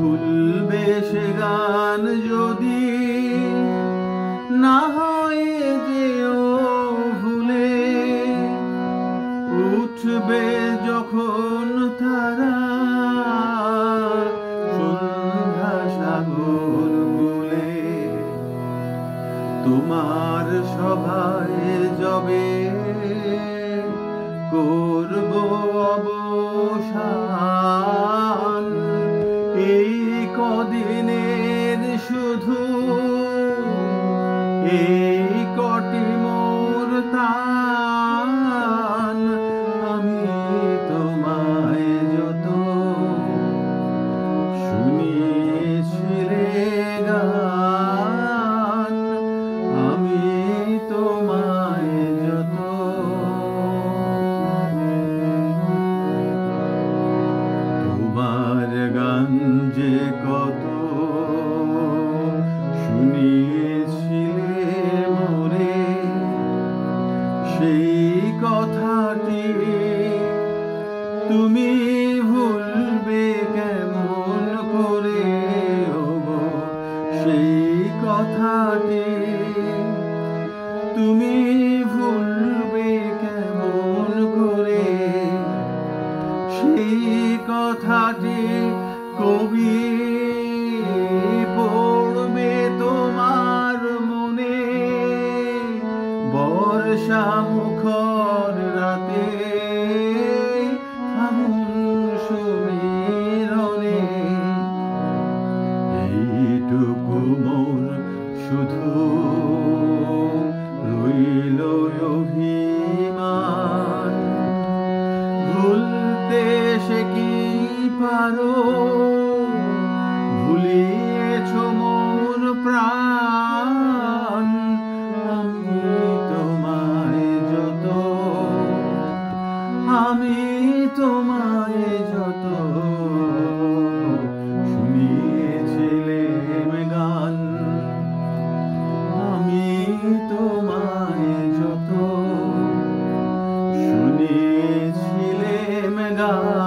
ভুলবে সে গান যদি না হয় যেও ভুলে, উঠবে যখন তারা সন্ধ্যা সাগর কূলে, তোমার সভায় যবে করব অবসান, এই কদিনের শুধু এই কটি মোর তান, আমি তোমায় যত শুনিয়েছিলে গান, আমি তোমায় যত তোমার গান যে কত শুনিয়েছিলে মোরে, সেই কথাটি তুমি ভুলবে কেমন করে ওগো, সেই কথাটি তুমি ভুলবে কেমন করে, সেই কথাটি কবি পড়বে তোমার মনে, বর্ষা মুখর রাতে ফাগুন সমীরণে, এইটুকু মোর শুধু রইল অভিমান, ভুলতে সে কি পারো, ভুলিয়েছ মোর প্রাণ, আমি তোমায় যত, আমি তোমায় যত শুনিয়েছিলেম গান, আমি তোমায় যত শুনিয়েছিলেম গান।